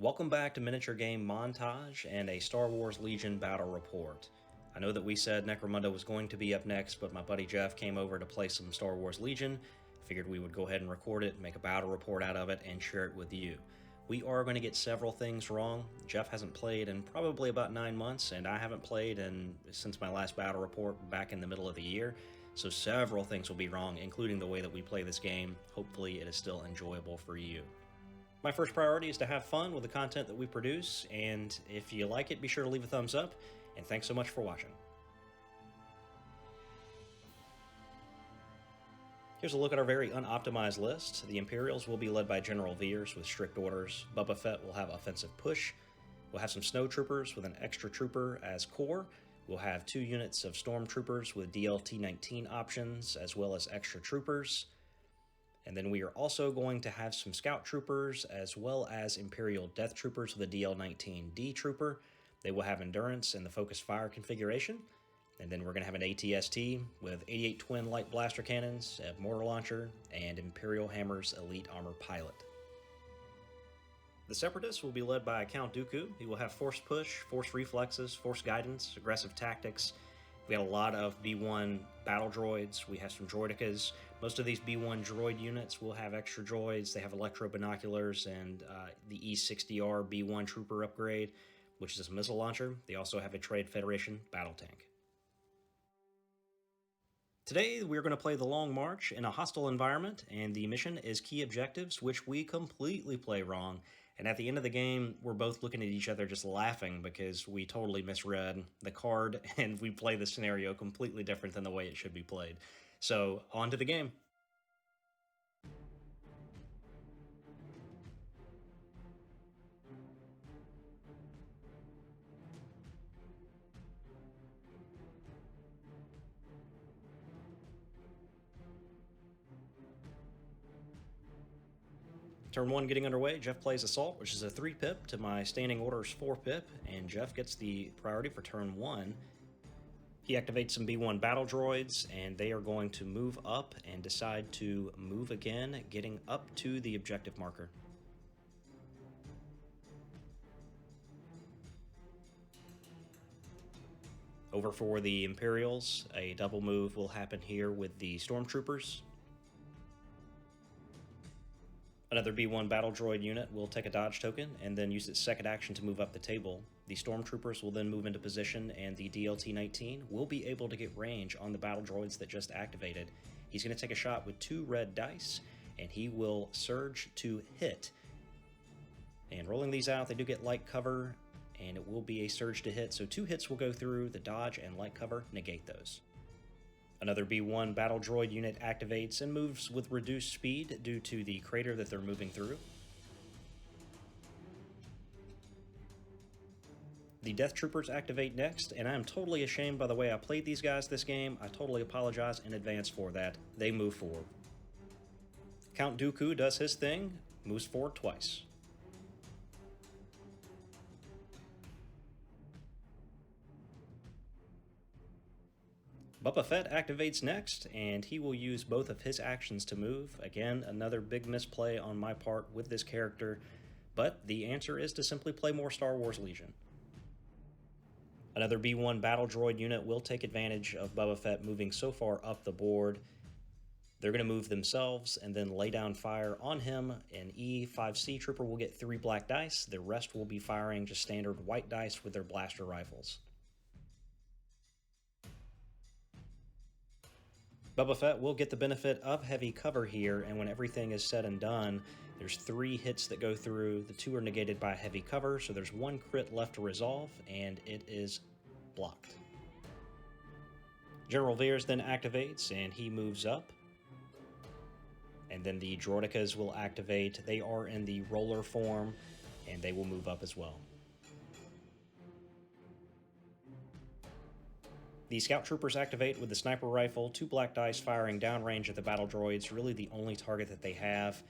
Welcome back to Miniature Game Montage and a Star Wars Legion Battle Report. I know that we said Necromunda was going to be up next, but my buddy Jeff came over to play some Star Wars Legion. Figured we would go ahead and record it, make a battle report out of it, and share it with you. We are going to get several things wrong. Jeff hasn't played in probably about 9 months, and I haven't played since my last battle report back in the middle of the year. So several things will be wrong, including the way that we play this game. Hopefully it is still enjoyable for you. My first priority is to have fun with the content that we produce, and if you like it, be sure to leave a thumbs up, and thanks so much for watching. Here's a look at our very unoptimized list. The Imperials will be led by General Veers with strict orders. Boba Fett will have offensive push. We'll have some snowtroopers with an extra trooper as core. We'll have 2 units of stormtroopers with DLT-19 options, as well as extra troopers. And then we are also going to have some scout troopers as well as Imperial Death Troopers with a DL-19D trooper. They will have endurance and the focused fire configuration. And then we're going to have an ATST with 88 twin light blaster cannons, a mortar launcher, and Imperial Hammer's elite armor pilot. The Separatists will be led by Count Dooku. He will have force push, force reflexes, force guidance, aggressive tactics. We got a lot of B1 battle droids. We have some droidicas. Most of these B1 droid units will have extra droids. They have electro binoculars and the E60R B1 trooper upgrade, which is a missile launcher. They also have a Trade Federation battle tank. Today, we're going to play the Long March in a hostile environment, and the mission is Key Objectives, which we completely play wrong. And at the end of the game, we're both looking at each other just laughing because we totally misread the card, and we play the scenario completely different than the way it should be played. So, on to the game. Turn 1 getting underway, Jeff plays Assault, which is a 3-pip to my Standing Orders 4-pip, and Jeff gets the priority for turn 1. He activates some B1 battle droids, and they are going to move up and decide to move again, getting up to the objective marker. Over for the Imperials, a double move will happen here with the Stormtroopers. Another B1 battle droid unit will take a dodge token and then use its second action to move up the table. The Stormtroopers will then move into position, and the DLT-19 will be able to get range on the battle droids that just activated. He's going to take a shot with 2 red dice, and he will surge to hit. And rolling these out, they do get light cover, and it will be a surge to hit, so 2 hits will go through. The dodge and light cover negate those. Another B1 battle droid unit activates and moves with reduced speed due to the crater that they're moving through. The Death Troopers activate next, and I am totally ashamed by the way I played these guys this game. I totally apologize in advance for that. They move forward. Count Dooku does his thing, moves forward twice. Boba Fett activates next, and he will use both of his actions to move. Again, another big misplay on my part with this character, but the answer is to simply play more Star Wars Legion. Another B1 battle droid unit will take advantage of Boba Fett moving so far up the board. They're going to move themselves and then lay down fire on him. An E5C trooper will get 3 black dice. The rest will be firing just standard white dice with their blaster rifles. Boba Fett will get the benefit of heavy cover here, and when everything is said and done, there's 3 hits that go through. The 2 are negated by heavy cover, so there's 1 crit left to resolve, and it is blocked. General Veers then activates, and he moves up. And then the droidicas will activate. They are in the roller form, and they will move up as well. The Scout Troopers activate with the sniper rifle, 2 black dice firing downrange at the battle droids, really the only target that they have.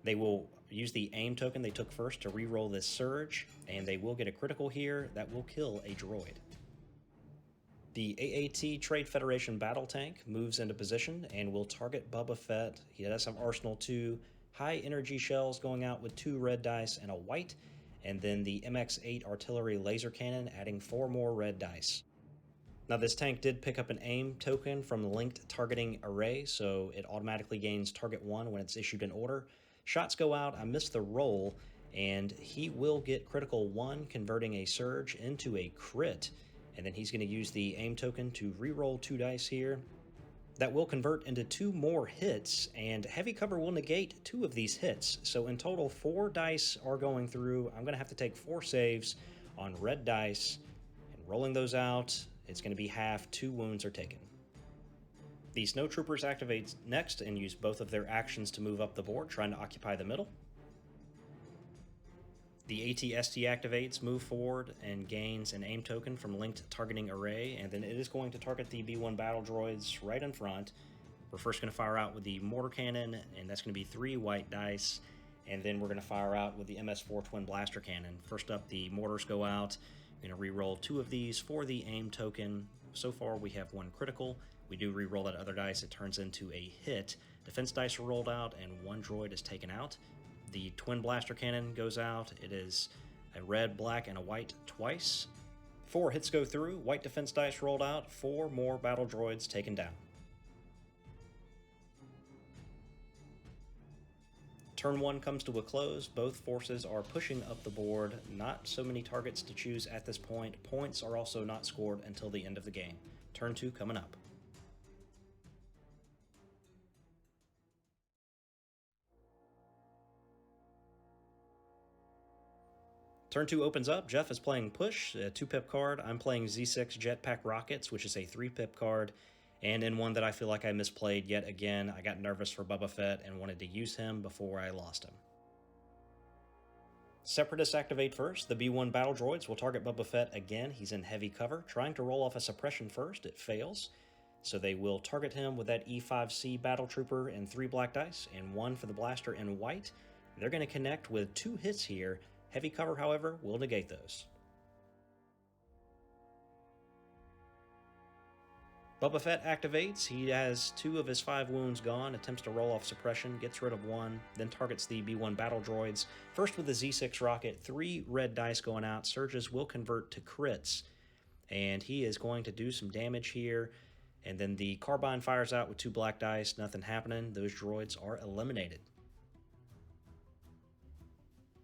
They will use the aim token they took first to reroll this surge, and they will get a critical here that will kill a droid. The AAT Trade Federation battle tank moves into position and will target Boba Fett. He does have Arsenal 2, high energy shells going out with 2 red dice and a white, and then the MX-8 artillery laser cannon, adding 4 more red dice. Now this tank did pick up an aim token from the linked targeting array, so it automatically gains target 1 when it's issued an order. Shots go out, I missed the roll, and he will get critical 1, converting a surge into a crit, and then he's going to use the aim token to re-roll 2 dice here. That will convert into 2 more hits, and heavy cover will negate 2 of these hits. So in total, 4 dice are going through. I'm going to have to take 4 saves on red dice, and rolling those out, it's going to be half. 2 wounds are taken. The Snow Troopers activate next and use both of their actions to move up the board, trying to occupy the middle. The AT-ST activates, move forward, and gains an aim token from linked targeting array, and then it is going to target the B-1 battle droids right in front. We're first going to fire out with the mortar cannon, and that's going to be 3 white dice, and then we're going to fire out with the MS-4 twin blaster cannon. First up, the mortars go out. We're going to re-roll 2 of these for the aim token. So far, we have 1 critical. We do re-roll that other dice. It turns into a hit. Defense dice are rolled out, and 1 droid is taken out. The twin blaster cannon goes out. It is a red, black, and a white twice. 4 hits go through. White defense dice rolled out. 4 more battle droids taken down. Turn 1 comes to a close. Both forces are pushing up the board. Not so many targets to choose at this point. Points are also not scored until the end of the game. Turn 2 coming up. Turn 2 opens up. Jeff is playing Push, a 2-pip card. I'm playing Z6 Jetpack Rockets, which is a 3-pip card. And in one that I feel like I misplayed yet again, I got nervous for Boba Fett and wanted to use him before I lost him. Separatists activate first. The B-1 battle droids will target Boba Fett again. He's in heavy cover, trying to roll off a suppression first. It fails. So they will target him with that E5C battle trooper and 3 black dice, and 1 for the blaster in white. They're going to connect with 2 hits here. Heavy cover, however, will negate those. Boba Fett activates. He has 2 of his 5 wounds gone, attempts to roll off suppression, gets rid of 1, then targets the B-1 battle droids. First with the Z6 rocket, 3 red dice going out. Surges will convert to crits, and he is going to do some damage here. And then the carbine fires out with 2 black dice, nothing happening. Those droids are eliminated.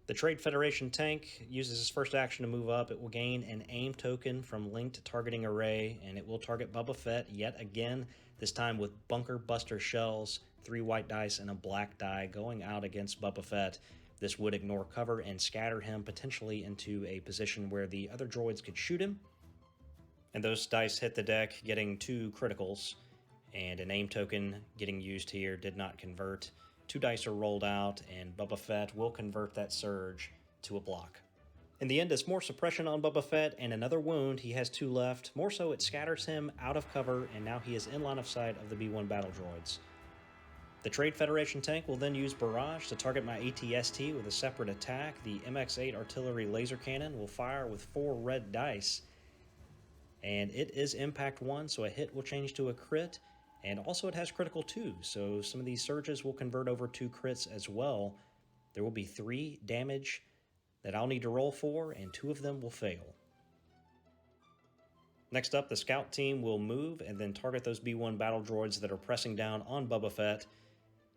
The Trade Federation tank uses its first action to move up. It will gain an aim token from linked targeting array, and it will target Boba Fett yet again, this time with bunker buster shells, 3 white dice and a black die going out against Boba Fett. This would ignore cover and scatter him potentially into a position where the other droids could shoot him. And those dice hit the deck, getting 2 criticals, and an aim token getting used here did not convert. 2 dice are rolled out, and Boba Fett will convert that surge to a block. In the end, it's more suppression on Boba Fett and another wound. He has 2 left. More so, it scatters him out of cover, and now he is in line of sight of the B-1 battle droids. The Trade Federation tank will then use Barrage to target my AT-ST with a separate attack. The MX-8 artillery laser cannon will fire with 4 red dice, and it is impact 1, so a hit will change to a crit. And also it has critical 2, so some of these surges will convert over to crits as well. There will be 3 damage that I'll need to roll for, and 2 of them will fail. Next up, the scout team will move and then target those B-1 battle droids that are pressing down on Boba Fett.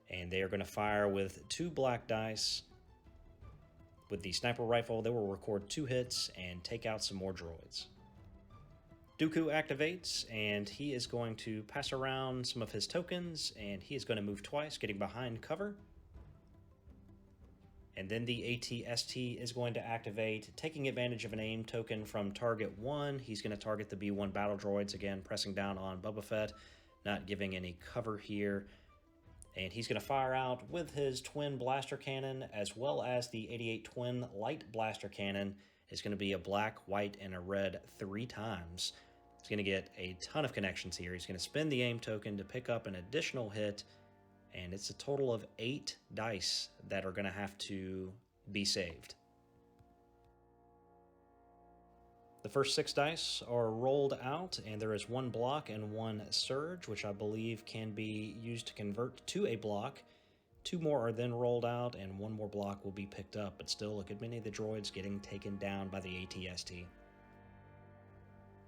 And they are going to fire with 2 black dice. With the sniper rifle, they will record 2 hits and take out some more droids. Dooku activates, and he is going to pass around some of his tokens, and he is going to move twice, getting behind cover. And then the AT-ST is going to activate, taking advantage of an aim token from target 1. He's going to target the B-1 battle droids, again pressing down on Boba Fett, not giving any cover here. And he's going to fire out with his twin blaster cannon, as well as the 88 twin light blaster cannon. It's going to be a black, white, and a red 3 times. He's going to get a ton of connections here. He's going to spend the aim token to pick up an additional hit, and it's a total of 8 dice that are going to have to be saved. The first 6 dice are rolled out, and there is 1 block and 1 surge, which I believe can be used to convert to a block. 2 more are then rolled out, and 1 more block will be picked up, but still a good many of the droids getting taken down by the ATST.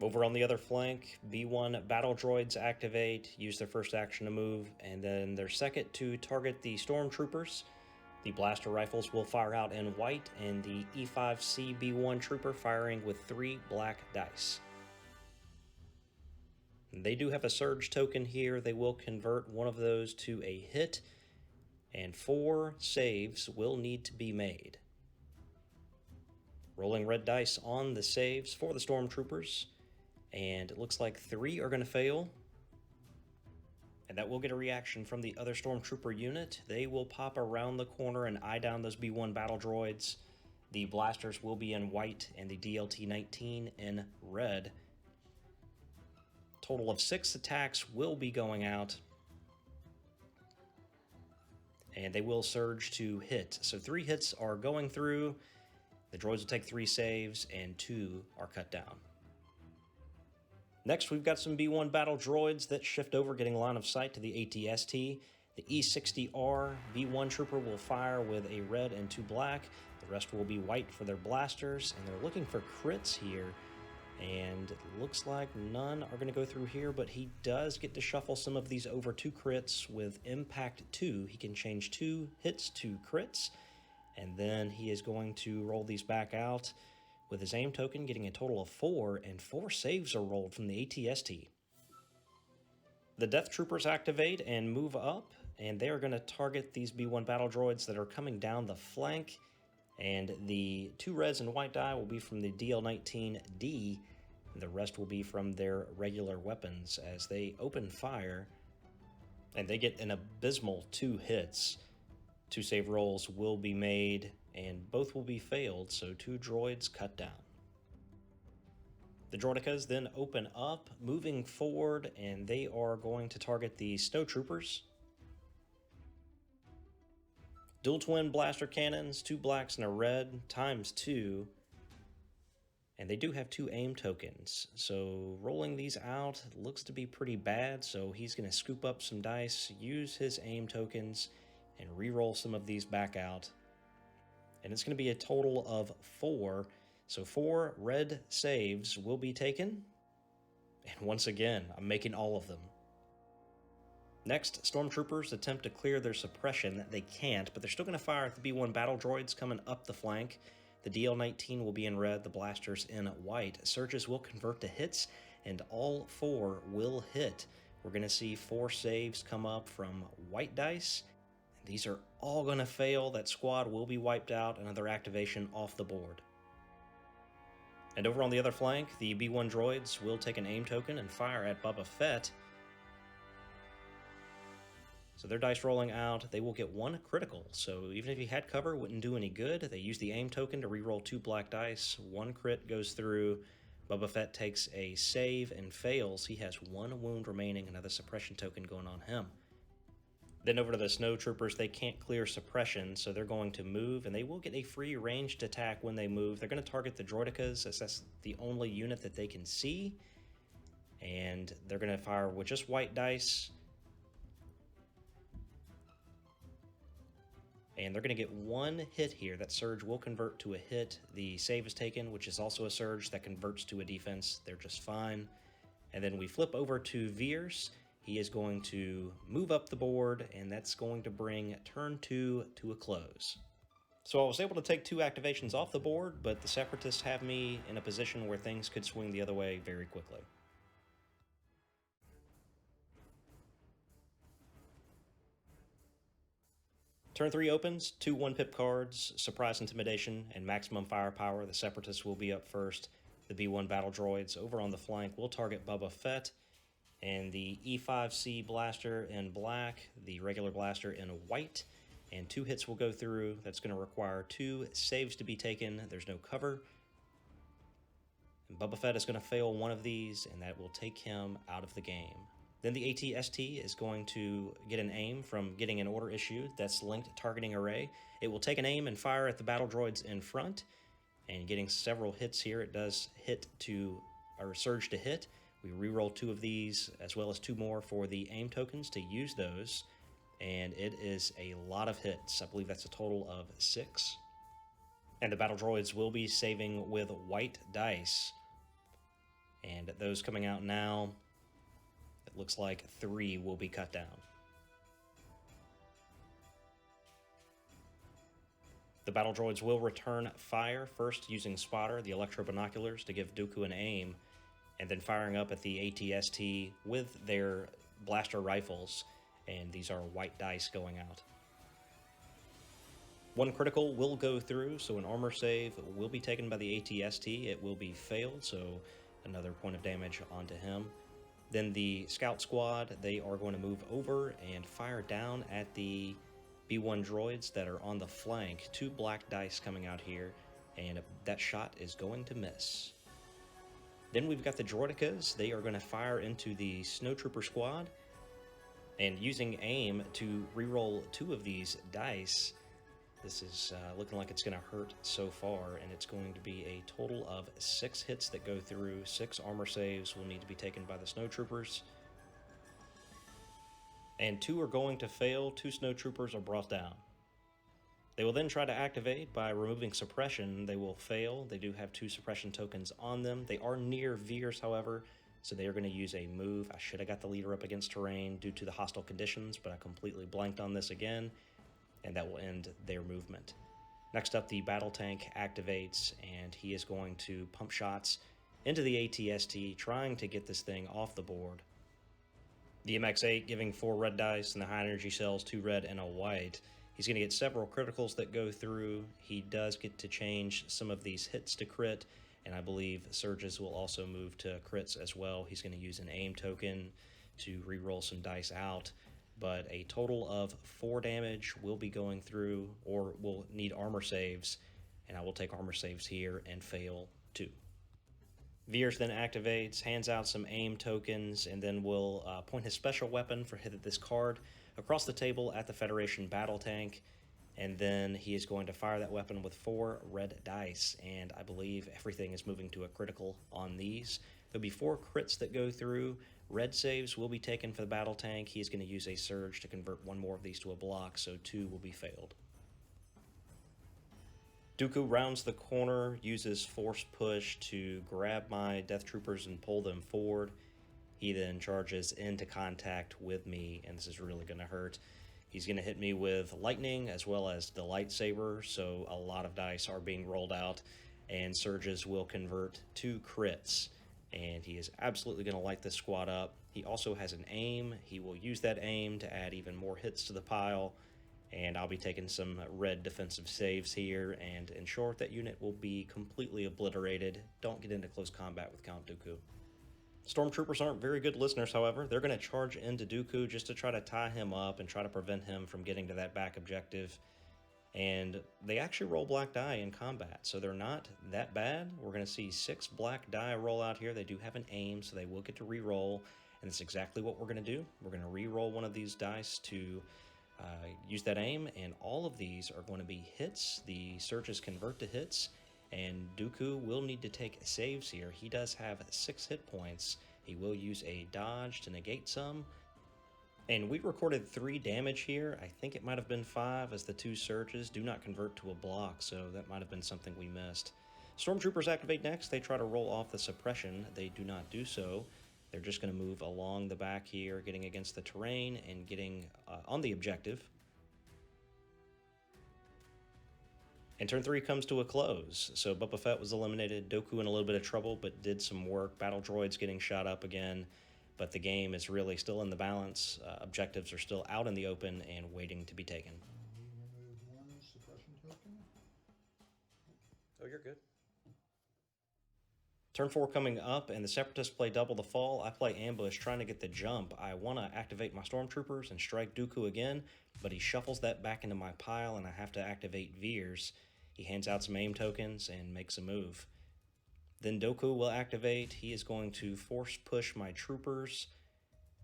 Over on the other flank, B1 battle droids activate, use their first action to move, and then their second to target the stormtroopers. The blaster rifles will fire out in white, and the E5C B1 trooper firing with 3 black dice. They do have a surge token here. They will convert one of those to a hit, and 4 saves will need to be made. Rolling red dice on the saves for the stormtroopers, and it looks like 3 are going to fail. And that will get a reaction from the other stormtrooper unit. They will pop around the corner and eye down those B1 battle droids. The blasters will be in white and the DLT-19 in red. Total of 6 attacks will be going out, and they will surge to hit. So 3 hits are going through. The droids will take 3 saves, and 2 are cut down. Next, we've got some B1 battle droids that shift over, getting line of sight to the ATST. The E60R B1 trooper will fire with a red and 2 black. The rest will be white for their blasters, and they're looking for crits here. And it looks like none are going to go through here, but he does get to shuffle some of these over to crits with Impact 2. He can change 2 hits to crits, and then he is going to roll these back out with his aim token, getting a total of 4, and 4 saves are rolled from the ATST. The Death Troopers activate and move up, and they are going to target these B1 battle droids that are coming down the flank. And the 2 reds and white die will be from the DL-19D, and the rest will be from their regular weapons as they open fire. And they get an abysmal 2 hits. 2 save rolls will be made, and both will be failed, so 2 droids cut down. The droidicas then open up, moving forward, and they are going to target the snowtroopers. Dual twin blaster cannons, 2 blacks and a red, ×2. And they do have 2 aim tokens. So rolling these out looks to be pretty bad. So he's going to scoop up some dice, use his aim tokens, and re-roll some of these back out. And it's going to be a total of 4. So 4 red saves will be taken. And once again, I'm making all of them. Next, stormtroopers attempt to clear their suppression. They can't, but they're still going to fire at the B1 battle droids coming up the flank. The DL-19 will be in red, the blasters in white. Surges will convert to hits, and all 4 will hit. We're going to see 4 saves come up from white dice. These are all going to fail. That squad will be wiped out, another activation off the board. And over on the other flank, the B1 droids will take an aim token and fire at Boba Fett. So their dice rolling out, they will get 1 critical. So even if he had cover, it wouldn't do any good. They use the aim token to reroll 2 black dice. 1 crit goes through. Boba Fett takes a save and fails. He has 1 wound remaining, another suppression token going on him. Then over to the snow troopers, they can't clear suppression, so they're going to move, and they will get a free ranged attack when they move. They're going to target the droidicas, as that's the only unit that they can see. And they're going to fire with just white dice. And they're going to get 1 hit here. That surge will convert to a hit. The save is taken, which is also a surge that converts to a defense. They're just fine. And then we flip over to Veers. He is going to move up the board, and that's going to bring turn 2 to a close. So I was able to take 2 activations off the board, but the Separatists have me in a position where things could swing the other way very quickly. Turn 3 opens, 2 1-pip cards, Surprise Intimidation, and Maximum Firepower. The Separatists will be up first. The B1 battle droids over on the flank will target Boba Fett, and the E5C blaster in black, the regular blaster in white, and 2 hits will go through. That's going to require 2 saves to be taken. There's no cover. And Boba Fett is going to fail 1 of these, and that will take him out of the game. Then the ATST is going to get an aim from getting an order issued that's linked targeting array. It will take an aim and fire at the battle droids in front, and getting several hits here. It does hit to, or surge to hit. We reroll 2 of these, as well as 2 more for the aim tokens to use those. and it is a lot of hits. I believe that's a total of 6. And the battle droids will be saving with white dice. And those coming out now, it looks like 3 will be cut down. The battle droids will return fire, first using spotter, the electro binoculars, to give Dooku an aim, and then firing up at the ATST with their blaster rifles, and these are white dice going out. 1 critical will go through, so an armor save will be taken by the ATST. It will be failed, so another point of damage onto him. Then the scout squad, they are going to move over and fire down at the B1 droids that are on the flank. 2 black dice coming out here, and that shot is going to miss. Then we've got the droidicas. They are going to fire into the snowtrooper squad, and using aim to reroll 2 of these dice. This is looking like it's going to hurt so far, and it's going to be a total of 6 hits that go through. 6 armor saves will need to be taken by the snowtroopers. And 2 are going to fail. 2 snowtroopers are brought down. They will then try to activate by removing suppression. They will fail. They do have 2 suppression tokens on them. They are near Veers, however, so they are going to use a move. I should have got the leader up against terrain due to the hostile conditions, but I completely blanked on this again, and that will end their movement. Next up, the battle tank activates, and he is going to pump shots into the ATST, trying to get this thing off the board. The MX-8 giving 4 red dice, and the high energy cells 2 red and a white. He's going to get several criticals that go through. He does get to change some of these hits to crit, and I believe Surges will also move to crits as well. He's going to use an aim token to re-roll some dice out, but a total of 4 damage will be going through, or will need armor saves, and I will take armor saves here and fail 2. Veers then activates, hands out some aim tokens, and then will point his special weapon for hit at this card across the table at the Federation battle tank, and then he is going to fire that weapon with 4 red dice, and I believe everything is moving to a critical on these. There'll be 4 crits that go through. Red saves will be taken for the battle tank. He's going to use a surge to convert 1 more of these to a block, so 2 will be failed. Dooku rounds the corner, uses force push to grab my death troopers and pull them forward. He then charges into contact with me, and this is really going to hurt. He's going to hit me with lightning as well as the lightsaber, so a lot of dice are being rolled out, and surges will convert to crits. And he is absolutely going to light this squad up. He also has an aim. He will use that aim to add even more hits to the pile, and I'll be taking some red defensive saves here, and in short, that unit will be completely obliterated. Don't get into close combat with Count Dooku. Stormtroopers aren't very good listeners, however. They're going to charge into Dooku just to try to tie him up and try to prevent him from getting to that back objective. And they actually roll black die in combat, so they're not that bad. We're going to see 6 black die roll out here. They do have an aim, so they will get to re-roll, and that's exactly what we're going to do. We're going to re-roll one of these dice to use that aim, and all of these are going to be hits. The surges convert to hits, and Dooku will need to take saves here. He does have 6 hit points. He will use a dodge to negate some. And we recorded 3 damage here. I think it might have been 5, as the 2 surges do not convert to a block, so that might have been something we missed. Stormtroopers activate next. They try to roll off the suppression. They do not do so. They're just going to move along the back here, getting against the terrain and getting on the objective. And turn 3 comes to a close. So Boba Fett was eliminated. Dooku in a little bit of trouble, but did some work. Battle droids getting shot up again. But the game is really still in the balance. Objectives are still out in the open and waiting to be taken. Remove 1 suppression token. Oh, you're good. Turn 4 coming up, and the Separatists play double the fall. I play ambush, trying to get the jump. I want to activate my Stormtroopers and strike Dooku again, but he shuffles that back into my pile, and I have to activate Veers. He hands out some aim tokens and makes a move. Then Dooku will activate. He is going to force push my troopers,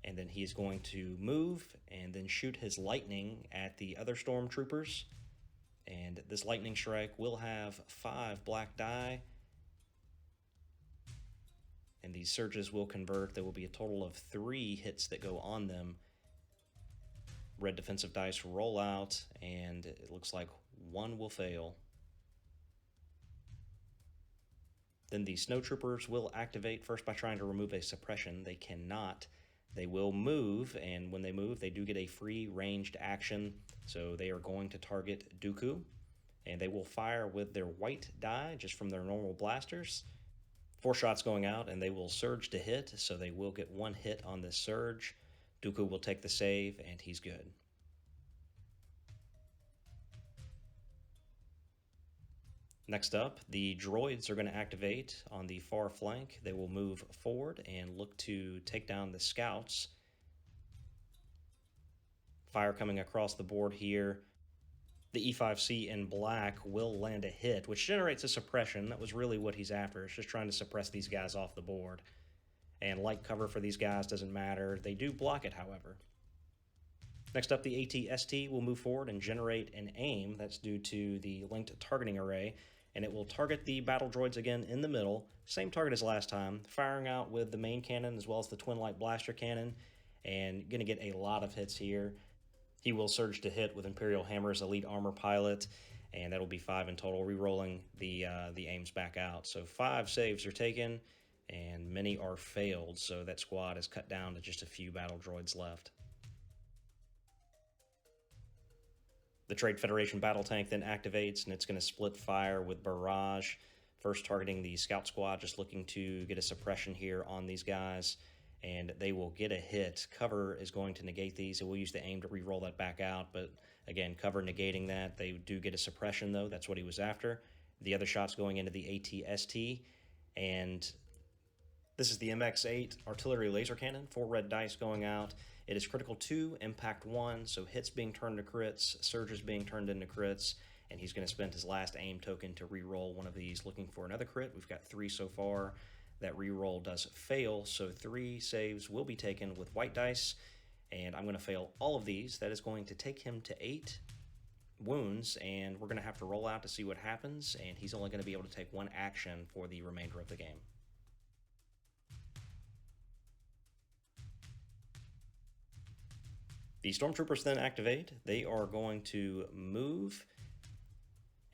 and then he is going to move and then shoot his lightning at the other stormtroopers. And this lightning strike will have 5 black die, and these surges will convert. There will be a total of 3 hits that go on them. Red defensive dice roll out, and it looks like one will fail. Then the snowtroopers will activate first by trying to remove a suppression. They cannot. They will move, and when they move, they do get a free ranged action. So they are going to target Dooku, and they will fire with their white die just from their normal blasters. 4 shots going out, and they will surge to hit, so they will get 1 hit on this surge. Dooku will take the save, and he's good. Next up, the droids are going to activate on the far flank. They will move forward and look to take down the scouts. Fire coming across the board here. The E5C in black will land a hit, which generates a suppression. That was really what he's after. It's just trying to suppress these guys off the board. And light cover for these guys doesn't matter. They do block it, however. Next up, the AT-ST will move forward and generate an aim. That's due to the linked targeting array. And it will target the battle droids again in the middle. Same target as last time, firing out with the main cannon as well as the twin light blaster cannon. And going to get a lot of hits here. He will surge to hit with Imperial Hammer's Elite Armor Pilot, and that'll be 5 in total, re-rolling the aims back out. So 5 saves are taken, and many are failed, so that squad is cut down to just a few battle droids left. The Trade Federation battle tank then activates, and it's going to split fire with Barrage, first targeting the scout squad, just looking to get a suppression here on these guys. And they will get a hit. Cover is going to negate these. It will use the aim to re-roll that back out, but again, cover negating that. They do get a suppression, though. That's what he was after. The other shot's going into the AT-ST, and this is the MX-8 artillery laser cannon. 4 red dice going out. It is critical 2, impact 1, so hits being turned to crits, surges being turned into crits, and he's going to spend his last aim token to re-roll one of these, looking for another crit. We've got 3 so far. That reroll does fail, so 3 saves will be taken with white dice, and I'm going to fail all of these. That is going to take him to 8 wounds, and we're going to have to roll out to see what happens, and he's only going to be able to take 1 action for the remainder of the game. The Stormtroopers then activate. They are going to move,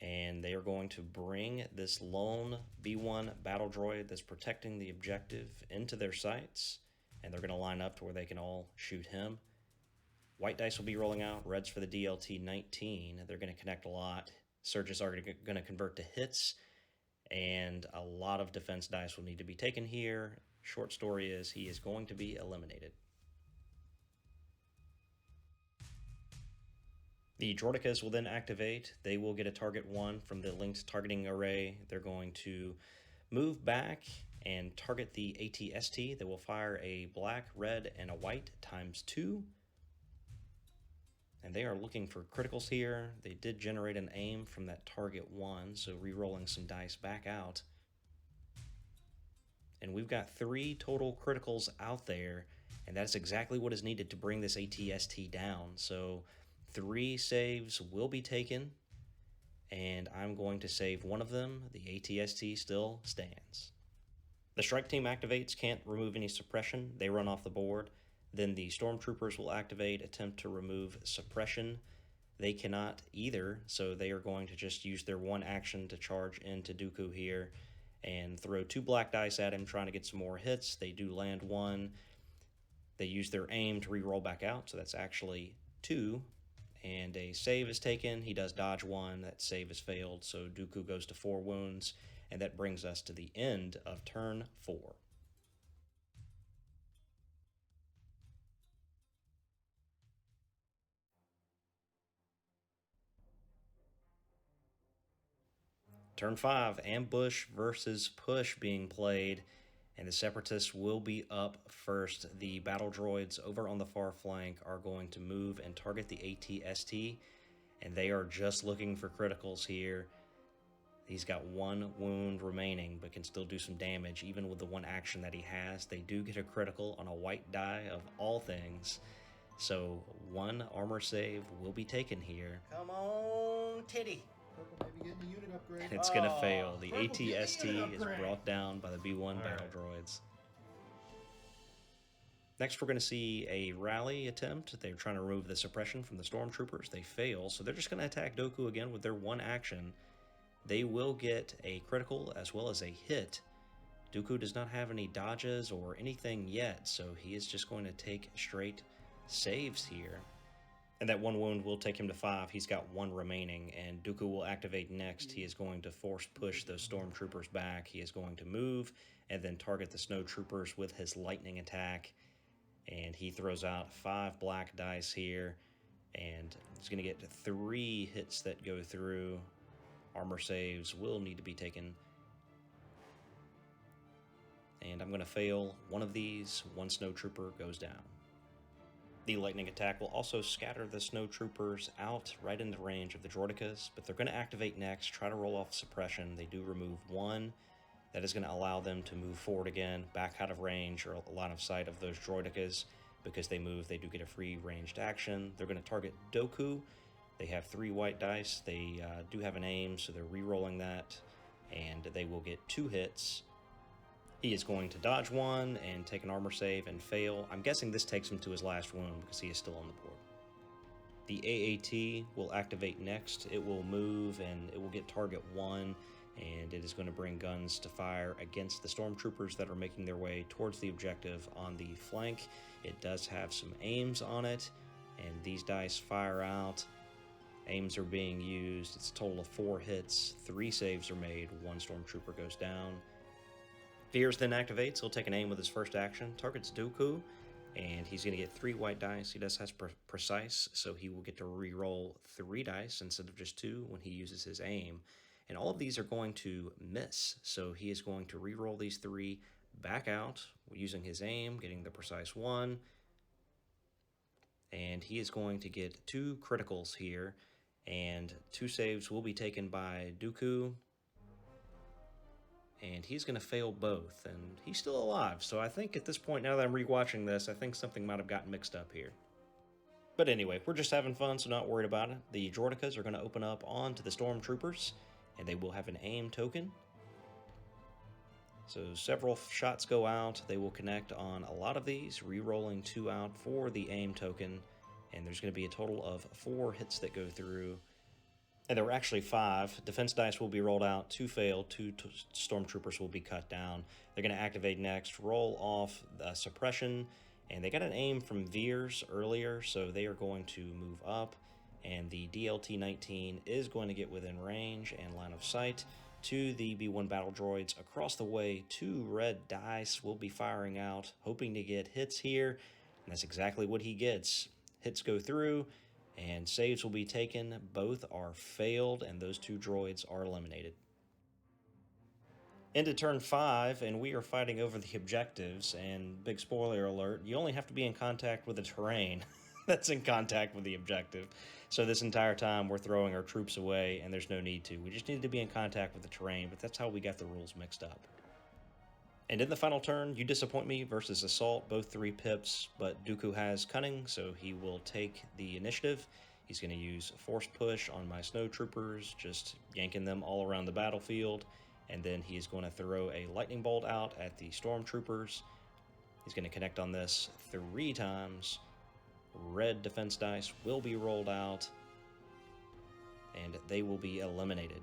and they are going to bring this lone B1 battle droid that's protecting the objective into their sights, and they're going to line up to where they can all shoot him. White dice will be rolling out, reds for the DLT-19. They're going to connect a lot. Surges are going to convert to hits, and a lot of defense dice will need to be taken here. Short story is he is going to be eliminated. The Droidicas will then activate. They will get a target 1 from the linked targeting array. They're going to move back and target the AT-ST. They will fire a black, red, and a white ×2. And they are looking for criticals here. They did generate an aim from that target 1, so re-rolling some dice back out. And we've got 3 total criticals out there, and that's exactly what is needed to bring this AT-ST down. So 3 saves will be taken, and I'm going to save one of them. The AT-ST still stands. The strike team activates, can't remove any suppression. They run off the board. Then the Stormtroopers will activate, attempt to remove suppression. They cannot either, so they are going to just use their 1 action to charge into Dooku here and throw 2 black dice at him, trying to get some more hits. They do land 1. They use their aim to re-roll back out, so that's actually 2. And a save is taken. He does dodge 1. That save is failed, so Dooku goes to 4 wounds, and that brings us to the end of turn 4. Turn 5, ambush versus push being played, and the Separatists will be up first. The battle droids over on the far flank are going to move and target the AT-ST, and they are just looking for criticals here. He's got 1 wound remaining, but can still do some damage, even with the 1 action that he has. They do get a critical on a white die of all things, so 1 armor save will be taken here. Come on, titty. Purple maybe getting a unit upgrade. And it's going to fail. The Purple getting a AT-ST unit is upgrade. brought down by the B1 battle droids. Next, we're going to see a rally attempt. They're trying to remove the suppression from the stormtroopers. They fail, so they're just going to attack Dooku again with their one action. They will get a critical as well as a hit. Dooku does not have any dodges or anything yet, so he is just going to take straight saves here. And that one wound will take him to 5. He's got 1 remaining, and Dooku will activate next. He is going to force push those stormtroopers back. He is going to move and then target the snowtroopers with his lightning attack. And he throws out 5 black dice here, and he's going to get 3 hits that go through. Armor saves will need to be taken. And I'm going to fail one of these. 1 snowtrooper goes down. The lightning attack will also scatter the snowtroopers out right in the range of the droidekas, but they're going to activate next, try to roll off suppression. They do remove 1. That is going to allow them to move forward again, back out of range or line of sight of those droidekas. Because they move, they do get a free ranged action. They're going to target Dooku. They have 3 white dice. They do have an aim, so they're re-rolling that, and they will get 2 hits. He is going to dodge 1 and take an armor save and fail. I'm guessing this takes him to his last wound because he is still on the board. The AAT will activate next. It will move and it will get target 1, and it is going to bring guns to fire against the stormtroopers that are making their way towards the objective on the flank. It does have some aims on it, and these dice fire out. Aims are being used. It's a total of 4 hits. 3 saves are made. 1 stormtrooper goes down. Veers then activates. He'll take an aim with his first action. Targets Dooku, and he's going to get 3 white dice. He does have precise, so he will get to re-roll 3 dice instead of just 2 when he uses his aim. And all of these are going to miss, so he is going to re-roll these 3 back out using his aim, getting the precise 1. And he is going to get 2 criticals here, and 2 saves will be taken by Dooku. And he's going to fail both, and he's still alive. So I think at this point, now that I'm rewatching this, I think something might have gotten mixed up here. But anyway, we're just having fun, so not worried about it. The droidekas are going to open up onto the stormtroopers, and they will have an aim token. So several shots go out. They will connect on a lot of these, re-rolling 2 out for the aim token. And there's going to be a total of 4 hits that go through. And there were actually 5. Defense dice will be rolled out. 2 fail. 2 stormtroopers will be cut down. They're going to activate next, roll off the suppression. And they got an aim from Veers earlier, so they are going to move up. And the DLT-19 is going to get within range and line of sight to the B-1 battle droids. Across the way, 2 red dice will be firing out, hoping to get hits here. And that's exactly what he gets. Hits go through, and saves will be taken. Both are failed, and those 2 droids are eliminated. Into turn 5, and we are fighting over the objectives, and big spoiler alert, you only have to be in contact with the terrain that's in contact with the objective. So this entire time we're throwing our troops away, and there's no need to. We just needed to be in contact with the terrain, but that's how we got the rules mixed up. And in the final turn, You Disappoint Me versus Assault, both 3 pips, but Dooku has Cunning, so he will take the initiative. He's going to use Force Push on my snowtroopers, just yanking them all around the battlefield, and then he is going to throw a lightning bolt out at the stormtroopers. He's going to connect on this 3 times. Red defense dice will be rolled out, and they will be eliminated.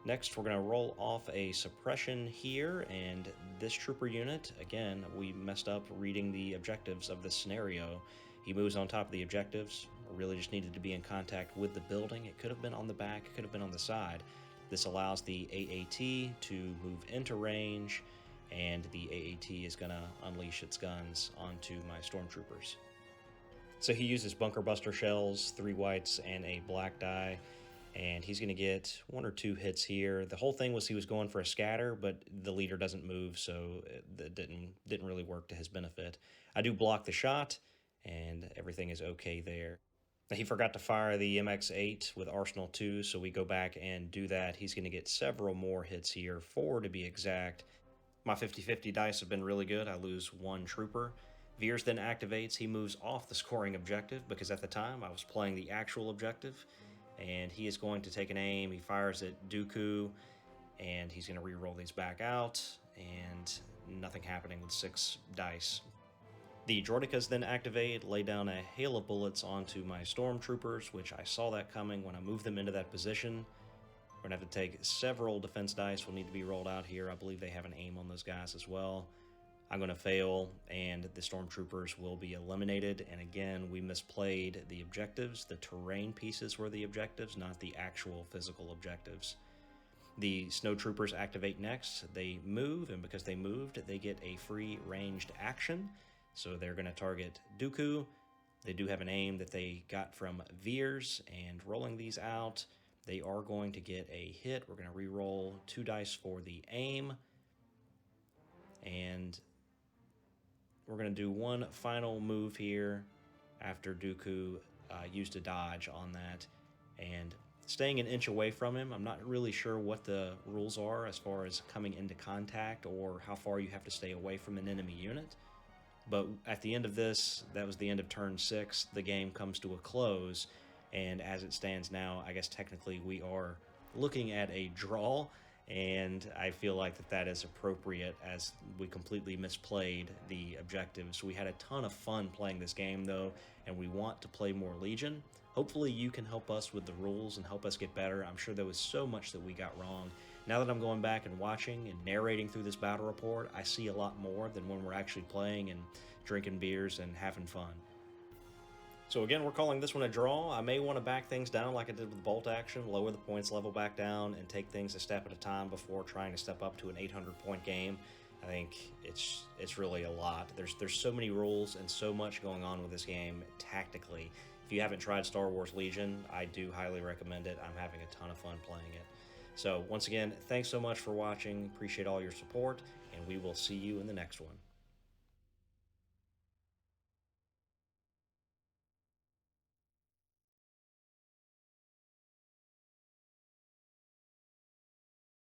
Next, we're going to roll off a suppression here, and this trooper unit, again, we messed up reading the objectives of this scenario. He moves on top of the objectives, really just needed to be in contact with the building. It could have been on the back, it could have been on the side. This allows the AAT to move into range, and the AAT is going to unleash its guns onto my stormtroopers. So he uses bunker buster shells, 3 whites, and a black die. And he's going to get 1 or 2 hits here. The whole thing was he was going for a scatter, but the leader doesn't move, so it didn't really work to his benefit. I do block the shot, and everything is okay there. Now, he forgot to fire the MX-8 with Arsenal 2, so we go back and do that. He's going to get several more hits here, 4 to be exact. My 50-50 dice have been really good. I lose 1 trooper. Veers then activates. He moves off the scoring objective because at the time I was playing the actual objective. And he is going to take an aim. He fires at Dooku, and he's going to re-roll these back out, and nothing happening with 6 dice. The Droidicas then activate, lay down a hail of bullets onto my Stormtroopers, which I saw that coming when I moved them into that position. We're going to have to take several defense dice will need to be rolled out here. I believe they have an aim on those guys as well. I'm going to fail, and the Stormtroopers will be eliminated. And again, we misplayed the objectives. The terrain pieces were the objectives, not the actual physical objectives. The Snowtroopers activate next. They move, and because they moved, they get a free ranged action. So they're going to target Dooku. They do have an aim that they got from Veers, and rolling these out, they are going to get a hit. We're going to re-roll 2 dice for the aim. And we're going to do one final move here after Dooku used a dodge on that. And staying an inch away from him, I'm not really sure what the rules are as far as coming into contact or how far you have to stay away from an enemy unit. But at the end of this, that was the end of turn 6, the game comes to a close, and as it stands now, I guess technically we are looking at a draw, and I feel like that is appropriate as we completely misplayed the objectives. We had a ton of fun playing this game though, and we want to play more Legion. Hopefully you can help us with the rules and help us get better. I'm sure there was so much that we got wrong. Now that I'm going back and watching and narrating through this battle report, I see a lot more than when we're actually playing and drinking beers and having fun. So again, we're calling this one a draw. I may want to back things down like I did with bolt action, lower the points level back down, and take things a step at a time before trying to step up to an 800-point game. I think it's really a lot. There's so many rules and so much going on with this game tactically. If you haven't tried Star Wars Legion, I do highly recommend it. I'm having a ton of fun playing it. So once again, thanks so much for watching. Appreciate all your support, and we will see you in the next one.